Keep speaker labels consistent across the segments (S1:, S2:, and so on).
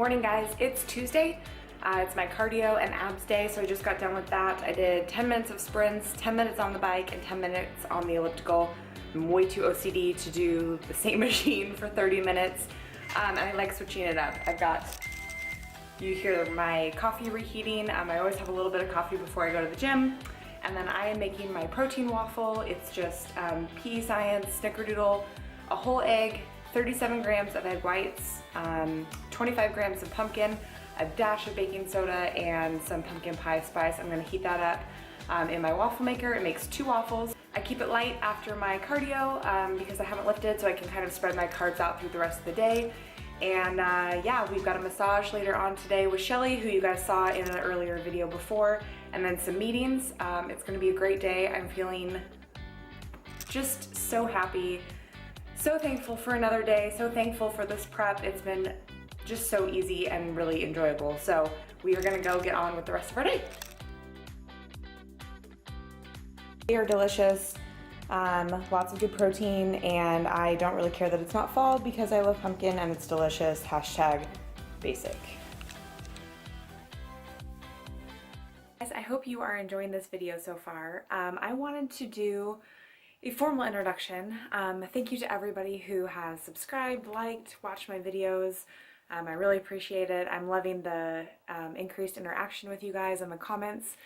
S1: Morning guys, it's Tuesday. It's my cardio and abs day, so I just got done with that. I did 10 minutes of sprints, 10 minutes on the bike, and 10 minutes on the elliptical. I'm way too OCD to do the same machine for 30 minutes, and I like switching it up. You hear my coffee reheating. I always have a little bit of coffee before I go to the gym, and then I am making my protein waffle. It's just PEScience, Snickerdoodle, a whole egg, 37 grams of egg whites, 25 grams of pumpkin, a dash of baking soda, and some pumpkin pie spice. I'm gonna heat that up in my waffle maker. It makes 2 waffles. I keep it light after my cardio because I haven't lifted, so I can kind of spread my carbs out through the rest of the day. And yeah, we've got a massage later on today with Shelly, who you guys saw in an earlier video before, and then some meetings. It's gonna be a great day. I'm feeling just so happy. So thankful for another day, so thankful for this prep. It's been just so easy and really enjoyable. So we are gonna go get on with the rest of our day. They are delicious, lots of good protein, and I don't really care that it's not fall because I love pumpkin and it's delicious, #basic. Guys, I hope you are enjoying this video so far. I wanted to do a formal introduction. Thank you to everybody who has subscribed, liked, watched my videos. I really appreciate it. I'm loving the increased interaction with you guys in the comments.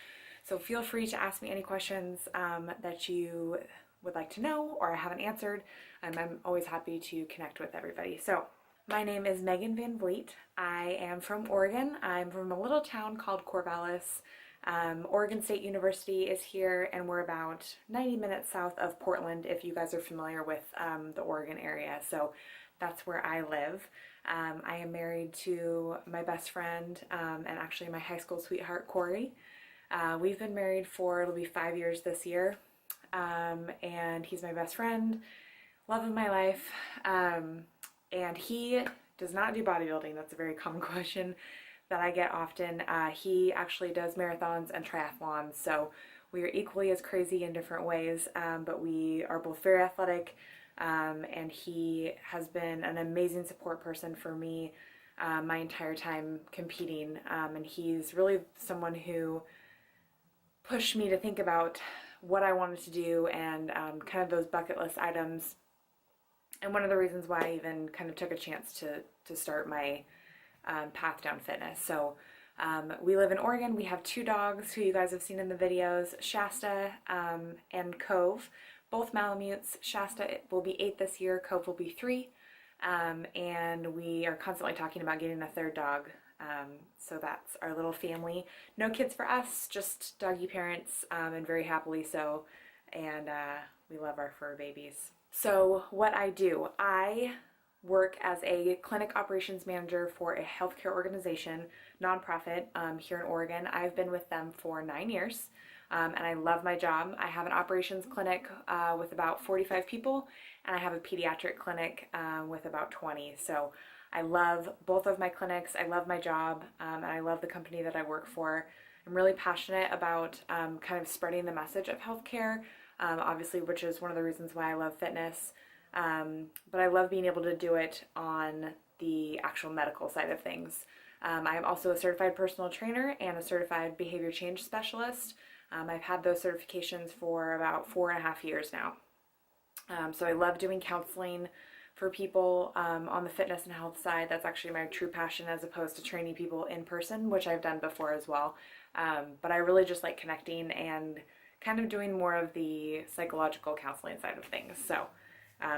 S1: So feel free to ask me any questions that you would like to know or I haven't answered. I'm always happy to connect with everybody. So my name is Megan Van Vliet. I am from Oregon. I'm from a little town called Corvallis. Oregon State University is here, and we're about 90 minutes south of Portland, if you guys are familiar with the Oregon area. So that's where I live. I am married to my best friend and actually my high school sweetheart, Corey. We've been married for, it'll be 5 years this year, and he's my best friend, love of my life, and he does not do bodybuilding. That's a very common question that I get often. He actually does marathons and triathlons, so we are equally as crazy in different ways, but we are both very athletic, and he has been an amazing support person for me my entire time competing, and he's really someone who pushed me to think about what I wanted to do and kind of those bucket list items, and one of the reasons why I even kind of took a chance to start my path down fitness. So we live in Oregon. We have 2 dogs who you guys have seen in the videos, Shasta and Cove, both Malamutes. Shasta will be 8 this year, Cove will be 3, and we are constantly talking about getting a 3rd dog. So that's our little family. No kids for us, just doggy parents, and very happily so, and we love our fur babies. So what I do, I work as a clinic operations manager for a healthcare organization, nonprofit, here in Oregon. I've been with them for 9 years, and I love my job. I have an operations clinic with about 45 people, and I have a pediatric clinic with about 20. So I love both of my clinics. I love my job, and I love the company that I work for. I'm really passionate about kind of spreading the message of healthcare, obviously, which is one of the reasons why I love fitness. But I love being able to do it on the actual medical side of things. I am also a certified personal trainer and a certified behavior change specialist. I've had those certifications for about 4.5 years now. So I love doing counseling for people on the fitness and health side. That's actually my true passion, as opposed to training people in person, which I've done before as well. But I really just like connecting and kind of doing more of the psychological counseling side of things. So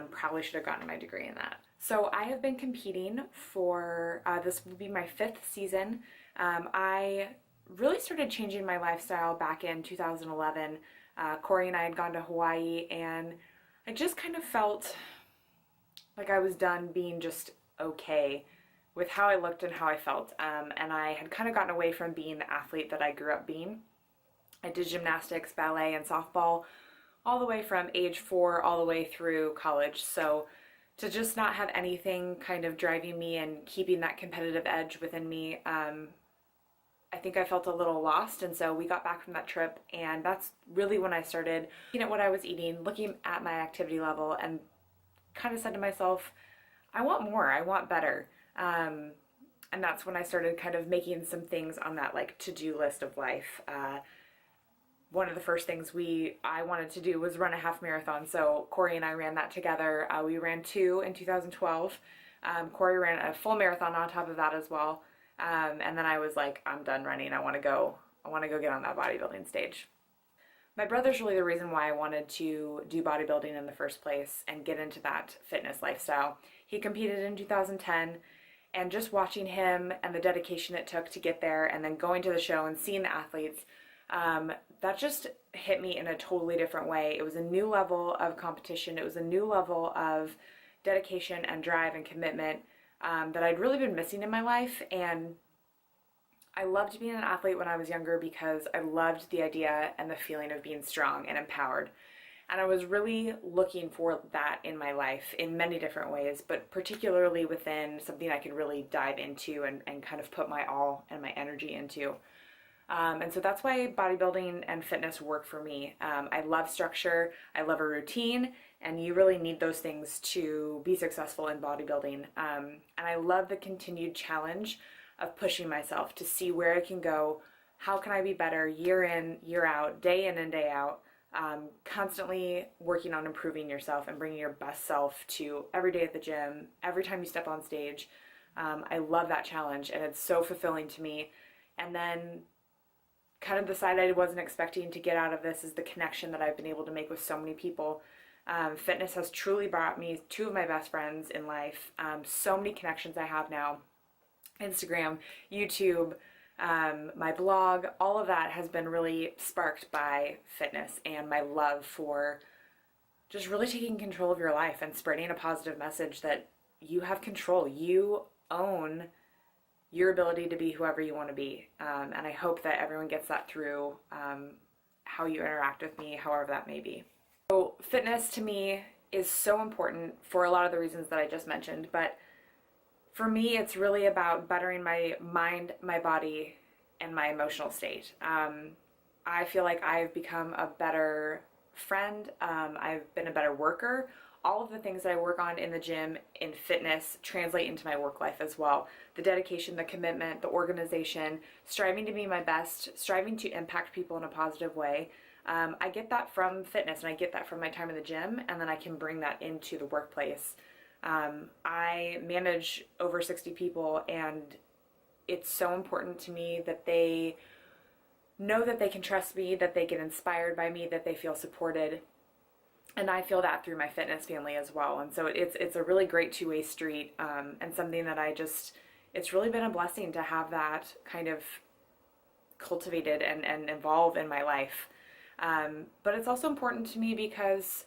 S1: probably should have gotten my degree in that. So I have been competing for, this will be my 5th season. I really started changing my lifestyle back in 2011. Corey and I had gone to Hawaii, and I just kind of felt like I was done being just okay with how I looked and how I felt. And I had kind of gotten away from being the athlete that I grew up being. I did gymnastics, ballet, and softball all the way from age 4 all the way through college. So to just not have anything kind of driving me and keeping that competitive edge within me, I think I felt a little lost. And so we got back from that trip, and that's really when I started looking at what I was eating, looking at my activity level, and kind of said to myself, I want more, I want better. And that's when I started kind of making some things on that like to-do list of life. One of the first things I wanted to do was run a half marathon. So Corey and I ran that together. We ran 2 in 2012. Corey ran a full marathon on top of that as well. And then I was like, I'm done running. I want to go get on that bodybuilding stage. My brother's really the reason why I wanted to do bodybuilding in the first place and get into that fitness lifestyle. He competed in 2010, and just watching him and the dedication it took to get there, and then going to the show and seeing the athletes, that just hit me in a totally different way. It was a new level of competition. It was a new level of dedication and drive and commitment that I'd really been missing in my life. And I loved being an athlete when I was younger because I loved the idea and the feeling of being strong and empowered. And I was really looking for that in my life in many different ways, but particularly within something I could really dive into and kind of put my all and my energy into. And so that's why bodybuilding and fitness work for me. I love structure, I love a routine, and you really need those things to be successful in bodybuilding. And I love the continued challenge of pushing myself to see where I can go, how can I be better year in, year out, day in and day out, constantly working on improving yourself and bringing your best self to every day at the gym, every time you step on stage. I love that challenge, and it's so fulfilling to me. And then kind of the side I wasn't expecting to get out of this is the connection that I've been able to make with so many people. Fitness has truly brought me 2 of my best friends in life. So many connections I have now. Instagram, YouTube, my blog, all of that has been really sparked by fitness and my love for just really taking control of your life and spreading a positive message that you have control. You own your ability to be whoever you want to be. And I hope that everyone gets that through how you interact with me, however that may be. So fitness to me is so important for a lot of the reasons that I just mentioned, but for me, it's really about bettering my mind, my body, and my emotional state. I feel like I've become a better friend. I've been a better worker. All of the things that I work on in the gym, in fitness, translate into my work life as well. The dedication, the commitment, the organization, striving to be my best, striving to impact people in a positive way. I get that from fitness, and I get that from my time in the gym, and then I can bring that into the workplace. I manage over 60 people, and it's so important to me that they know that they can trust me, that they get inspired by me, that they feel supported. And I feel that through my fitness family as well. And so it's a really great two-way street, and something that it's really been a blessing to have that kind of cultivated and evolve in my life. But it's also important to me because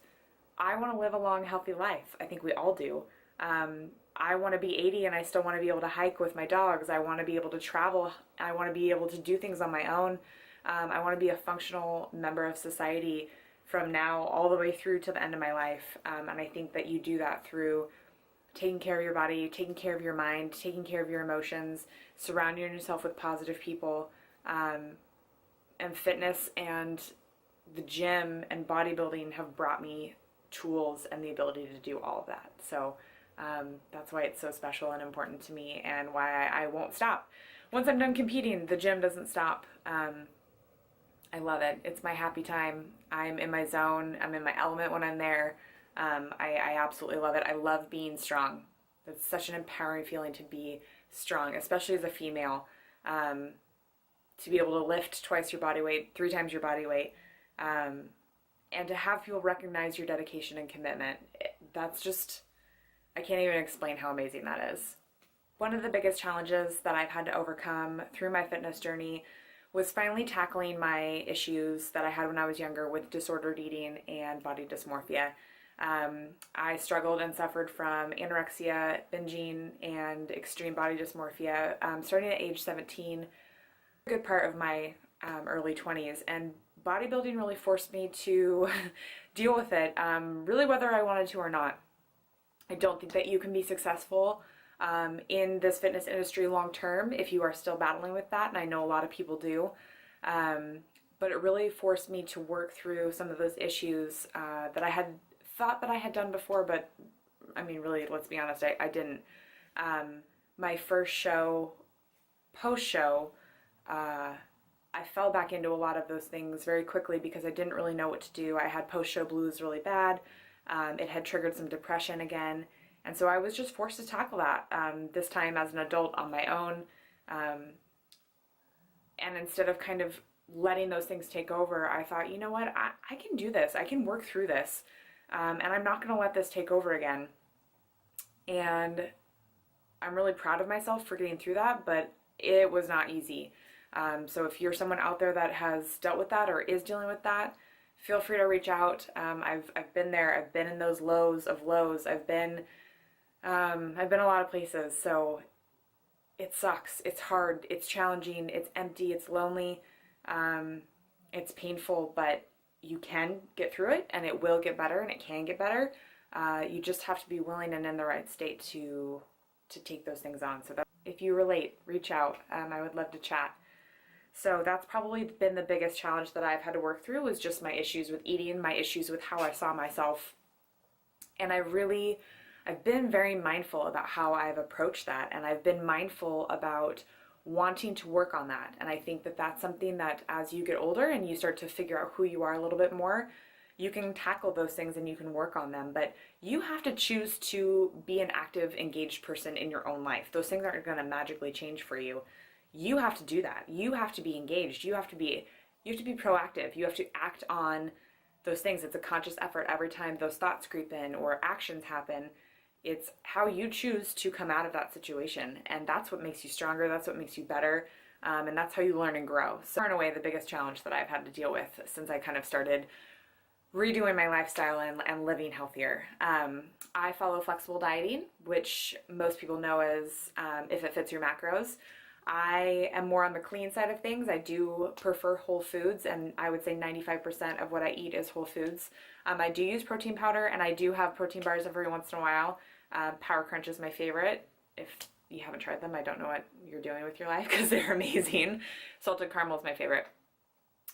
S1: I want to live a long, healthy life. I think we all do. I want to be 80 and I still want to be able to hike with my dogs. I want to be able to travel. I want to be able to do things on my own. I want to be a functional member of society from now all the way through to the end of my life. And I think that you do that through taking care of your body, taking care of your mind, taking care of your emotions, surrounding yourself with positive people, and fitness and the gym and bodybuilding have brought me tools and the ability to do all of that. So that's why it's so special and important to me, and why I won't stop. Once I'm done competing, the gym doesn't stop. I love it. It's my happy time. I'm in my zone. I'm in my element when I'm there. I absolutely love it. I love being strong. It's such an empowering feeling to be strong, especially as a female. To be able to lift twice your body weight, 3 times your body weight, and to have people recognize your dedication and commitment. That's just, I can't even explain how amazing that is. One of the biggest challenges that I've had to overcome through my fitness journey was finally tackling my issues that I had when I was younger with disordered eating and body dysmorphia. I struggled and suffered from anorexia, binging, and extreme body dysmorphia starting at age 17, a good part of my early 20s, and bodybuilding really forced me to deal with it, really whether I wanted to or not. I don't think that you can be successful in this fitness industry long term if you are still battling with that, and I know a lot of people do. But it really forced me to work through some of those issues that I had thought that I had done before, but I mean, really, let's be honest, I didn't. my first show, post-show, I fell back into a lot of those things very quickly because I didn't really know what to do. I had post-show blues really bad. It had triggered some depression again. And so I was just forced to tackle that, this time as an adult on my own. And instead of kind of letting those things take over, I thought, you know what, I can do this. I can work through this. And I'm not going to let this take over again. And I'm really proud of myself for getting through that, but it was not easy. So if you're someone out there that has dealt with that or is dealing with that, feel free to reach out. I've been there. I've been in those lows of lows. I've been a lot of places. So it sucks. It's hard. It's challenging. It's empty. It's lonely. It's painful, but you can get through it, and it will get better, and it can get better. You just have to be willing and in the right state to take those things on. So that if you relate, reach out. I would love to chat. So that's probably been the biggest challenge that I've had to work through, was just my issues with eating, my issues with how I saw myself. And I've been very mindful about how I've approached that, and I've been mindful about wanting to work on that. And I think that that's something that as you get older and you start to figure out who you are a little bit more, you can tackle those things and you can work on them. But you have to choose to be an active, engaged person in your own life. Those things aren't going to magically change for you. You have to do that. You have to be engaged. You have to be proactive. You have to act on those things. It's a conscious effort every time those thoughts creep in or actions happen. It's how you choose to come out of that situation. And that's what makes you stronger. That's what makes you better. And that's how you learn and grow. So far and away, the biggest challenge that I've had to deal with since I kind of started redoing my lifestyle and living healthier. I follow flexible dieting, which most people know as if it fits your macros. I am more on the clean side of things. I do prefer whole foods, and I would say 95% of what I eat is whole foods. I do use protein powder, and I do have protein bars every once in a while. Power Crunch is my favorite. If you haven't tried them, I don't know what you're doing with your life because they're amazing. Salted caramel is my favorite.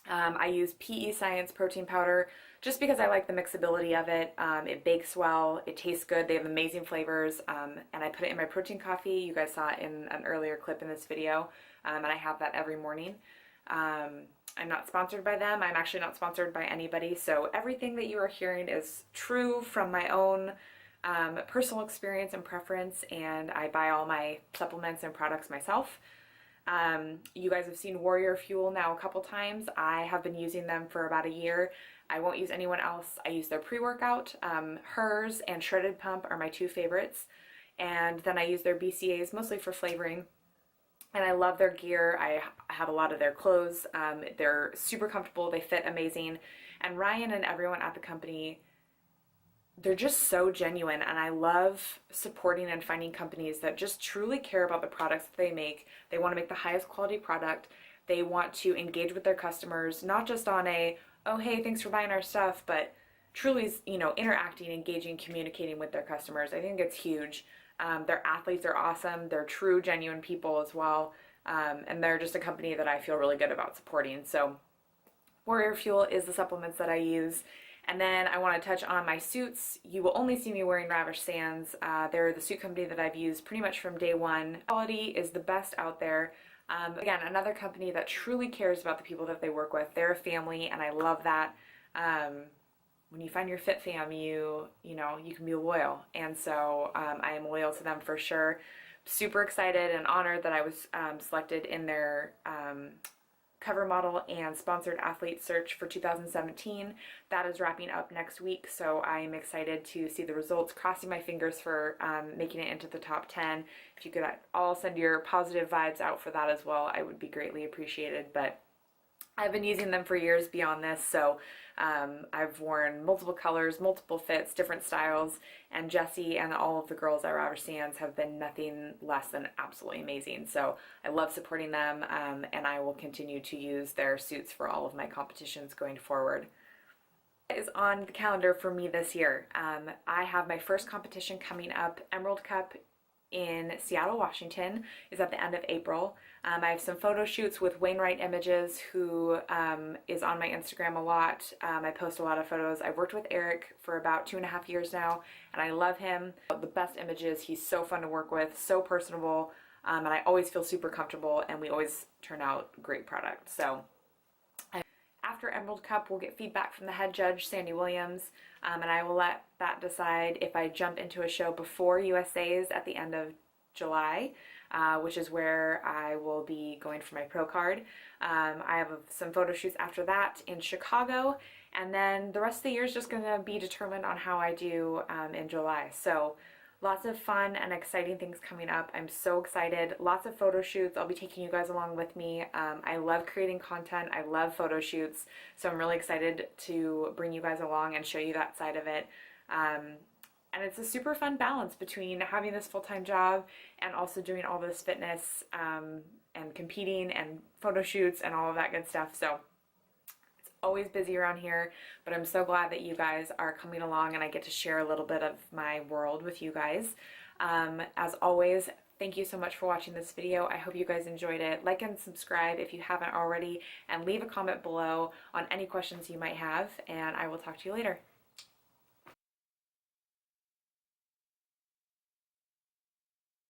S1: I use PEScience protein powder just because I like the mixability of it. It bakes well, it tastes good, they have amazing flavors, and I put it in my protein coffee. You guys saw it in an earlier clip in this video, and I have that every morning. I'm not sponsored by them. I'm actually not sponsored by anybody, so everything that you are hearing is true from my own personal experience and preference, and I buy all my supplements and products myself. You guys have seen Warrior Fuel now a couple times. I have been using them for about a year. I won't use anyone else. I use their pre-workout. Hers and Shredded Pump are my two favorites. And then I use their BCAAs mostly for flavoring. And I love their gear. I have a lot of their clothes. They're super comfortable. They fit amazing. And Ryan and everyone at the company, they're just so genuine, and I love supporting and finding companies that just truly care about the products that they make. They want to make the highest quality product. They want to engage with their customers, not just on a, oh, hey, thanks for buying our stuff, but truly, interacting, engaging, communicating with their customers. I think it's huge. Their athletes are awesome. They're true, genuine people as well. And they're just a company that I feel really good about supporting. So Warrior Fuel is the supplements that I use. And then I want to touch on my suits. You will only see me wearing Ravish Sands. They're the suit company that I've used pretty much from day one. Quality is the best out there. Again, another company that truly cares about the people that they work with. They're a family, and I love that. When you find your fit fam, you can be loyal. And so I am loyal to them for sure. Super excited and honored that I was selected in their cover model and sponsored athlete search for 2017. That is wrapping up next week, so I am excited to see the results, crossing my fingers for making it into the top 10. If you could all send your positive vibes out for that as well, I would be greatly appreciated. But I've been using them for years beyond this, so I've worn multiple colors, multiple fits, different styles, and Jessie and all of the girls at Ravish Sands have been nothing less than absolutely amazing. So I love supporting them, and I will continue to use their suits for all of my competitions going forward. Is on the calendar for me this year. I have my first competition coming up, Emerald Cup in Seattle, Washington is at the end of April. I have some photo shoots with Wainwright Images, who is on my Instagram a lot. I post a lot of photos. I've worked with Eric for about 2.5 years now, and I love him. The best images. He's so fun to work with, so personable, and I always feel super comfortable, and we always turn out great product. So after Emerald Cup, we'll get feedback from the head judge, Sandy Williams, and I will let that decide if I jump into a show before USA's at the end of July, which is where I will be going for my pro card. I have some photo shoots after that in Chicago, and then the rest of the year is just going to be determined on how I do in July. So lots of fun and exciting things coming up. I'm so excited. Lots of photo shoots. I'll be taking you guys along with me. I love creating content. I love photo shoots. So I'm really excited to bring you guys along and show you that side of it. And it's a super fun balance between having this full-time job and also doing all this fitness and competing and photo shoots and all of that good stuff. So always busy around here, but I'm so glad that you guys are coming along and I get to share a little bit of my world with you guys. As always, thank you so much for watching this video. I hope you guys enjoyed it. Like and subscribe if you haven't already, and leave a comment below on any questions you might have, and I will talk to you later.